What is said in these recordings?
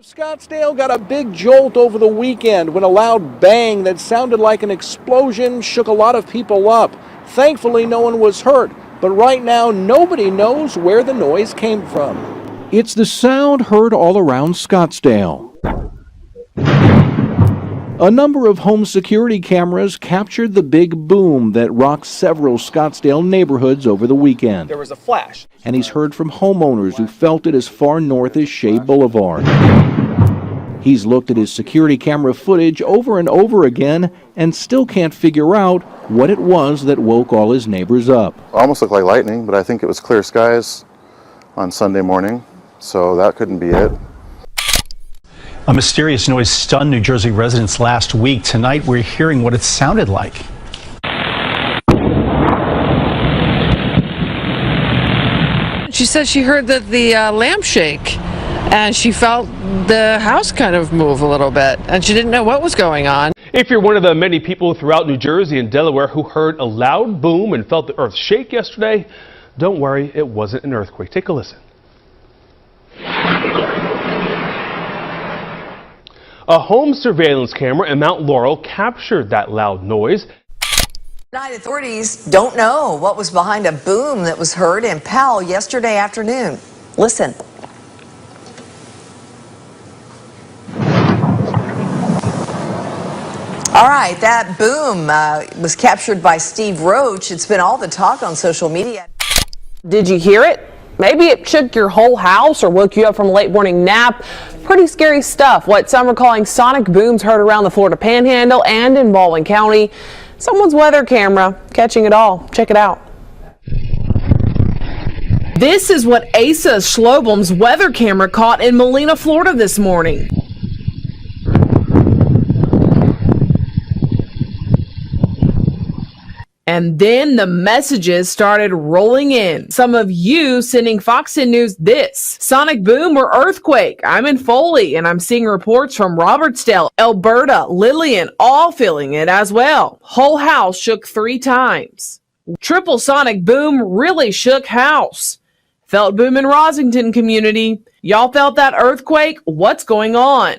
Scottsdale got a big jolt over the weekend when a loud bang that sounded like an explosion shook a lot of people up. Thankfully, no one was hurt, but right now nobody knows where the noise came from. It's the sound heard all around Scottsdale. A number of home security cameras captured the big boom that rocked several Scottsdale neighborhoods over the weekend. There was a flash. And he's heard from homeowners who felt it as far north as Shea Boulevard. He's looked at his security camera footage over and over again and still can't figure out what it was that woke all his neighbors up. Almost looked like lightning, but I think it was clear skies on Sunday morning, so that couldn't be it. A mysterious noise stunned New Jersey residents last week. Tonight, we're hearing what it sounded like. She said she heard the lamp shake, and she felt the house kind of move a little bit, and she didn't know what was going on. If you're one of the many people throughout New Jersey and Delaware who heard a loud boom and felt the earth shake yesterday, don't worry, it wasn't an earthquake. Take a listen. A home surveillance camera in Mount Laurel captured that loud noise. Tonight, authorities don't know what was behind a boom that was heard in Powell yesterday afternoon. Listen. All right, that boom was captured by Steve Roach. It's been all the talk on social media. Did you hear it? Maybe it shook your whole house or woke you up from a late morning nap. Pretty scary stuff. What some are calling sonic booms heard around the Florida Panhandle and in Baldwin County. Someone's weather camera catching it all. Check it out. This is what Asa Schlobel's weather camera caught in Molina, Florida this morning. And then the messages started rolling in. Some of you sending Fox 10 News this. Sonic boom or earthquake. I'm in Foley and I'm seeing reports from Robertsdale, Alberta, Lillian, all feeling it as well. Whole house shook 3 times. Triple sonic boom really shook house. Felt boom in Rosington community. Y'all felt that earthquake? What's going on?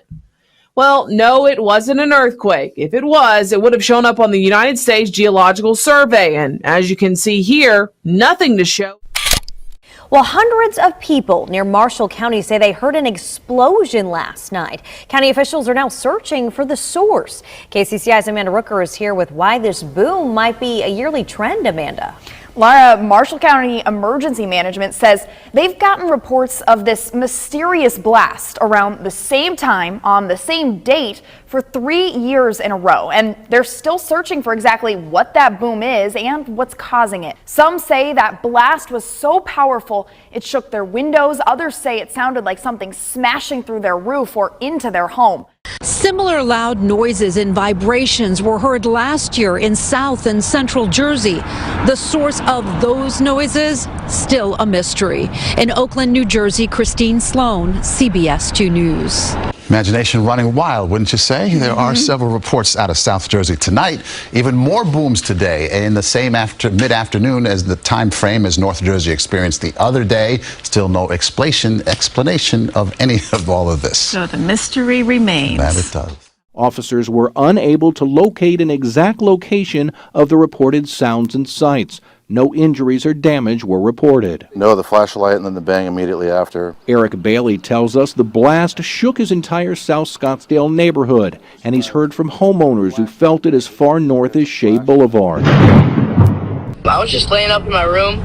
Well, no, it wasn't an earthquake. If it was, it would have shown up on the United States Geological Survey. And as you can see here, nothing to show. Well, hundreds of people near Marshall County say they heard an explosion last night. County officials are now searching for the source. KCCI's Amanda Rooker is here with why this boom might be a yearly trend, Amanda. Laura, Marshall County Emergency Management says they've gotten reports of this mysterious blast around the same time on the same date for 3 years in a row. And they're still searching for exactly what that boom is and what's causing it. Some say that blast was so powerful it shook their windows. Others say it sounded like something smashing through their roof or into their home. Similar loud noises and vibrations were heard last year in South and Central Jersey. The source of those noises, still a mystery. In Oakland, New Jersey, Christine Sloan, CBS 2 News. Imagination running wild, wouldn't you say? There are several reports out of South Jersey tonight. Even more booms today in the same mid-afternoon as the time frame as North Jersey experienced the other day. Still no explanation of any of all of this. So the mystery remains. That it does. Officers were unable to locate an exact location of the reported sounds and sights. No injuries or damage were reported. No, the flashlight and then the bang immediately after. Eric Bailey tells us the blast shook his entire South Scottsdale neighborhood, and he's heard from homeowners who felt it as far north as Shea Boulevard. I was just laying up in my room,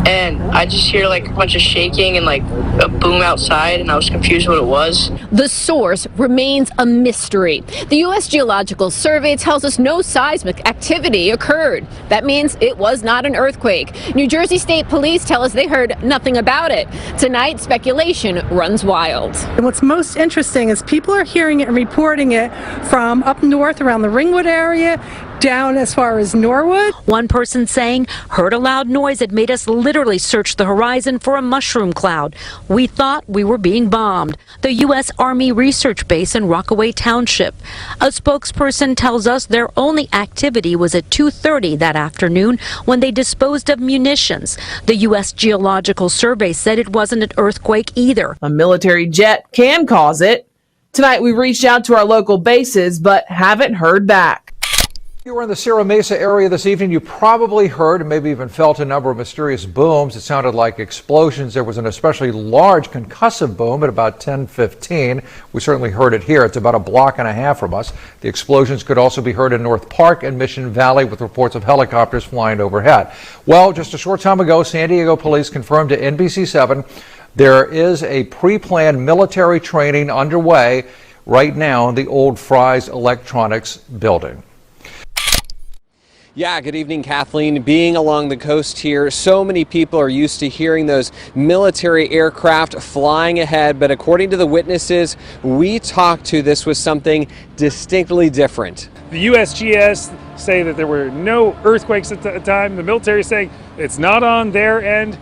and I just hear like a bunch of shaking and like a boom outside, and I was confused what it was. The source remains a mystery. The U.S. Geological Survey tells us no seismic activity occurred. That means it was not an earthquake. New Jersey State Police tell us they heard nothing about it. Tonight, speculation runs wild. And what's most interesting is people are hearing it and reporting it from up north around the Ringwood area, down as far as Norwood. One person saying, heard a loud noise that made us literally search the horizon for a mushroom cloud. We thought we were being bombed. The U.S. Army Research Base in Rockaway Township. A spokesperson tells us their only activity was at 2:30 that afternoon when they disposed of munitions. The U.S. Geological Survey said it wasn't an earthquake either. A military jet can cause it. Tonight, we reached out to our local bases, but haven't heard back. If you were in the Sierra Mesa area this evening, you probably heard and maybe even felt a number of mysterious booms. It sounded like explosions. There was an especially large concussive boom at about 10:15. We certainly heard it here. It's about a block and a half from us. The explosions could also be heard in North Park and Mission Valley, with reports of helicopters flying overhead. Well, just a short time ago, San Diego police confirmed to NBC7 there is a pre-planned military training underway right now in the old Fry's Electronics building. Yeah, good evening, Kathleen. Being along the coast here, so many people are used to hearing those military aircraft flying ahead, but according to the witnesses we talked to, this was something distinctly different. The USGS say that there were no earthquakes at the time. The military is saying it's not on their end.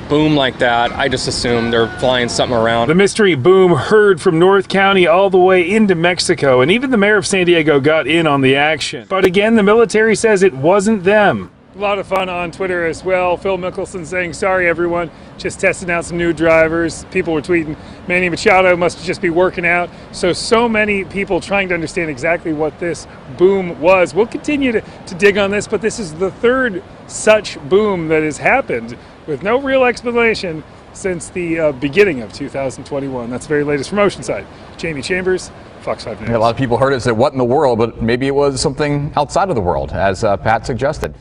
Boom like that, I just assume they're flying something around. The mystery boom heard from North County all the way into Mexico, and even the mayor of San Diego got in on the action. But again, the military says it wasn't them. A lot of fun on Twitter as well. Phil Mickelson saying, sorry everyone, just testing out some new drivers. People were tweeting, Manny Machado must just be working out. So many people trying to understand exactly what this boom was. We'll continue to dig on this, but this is the third such boom that has happened with no real explanation since the beginning of 2021. That's the very latest from Oceanside. Jamie Chambers, Fox 5 News. A lot of people heard it and said, what in the world? But maybe it was something outside of the world, as Pat suggested.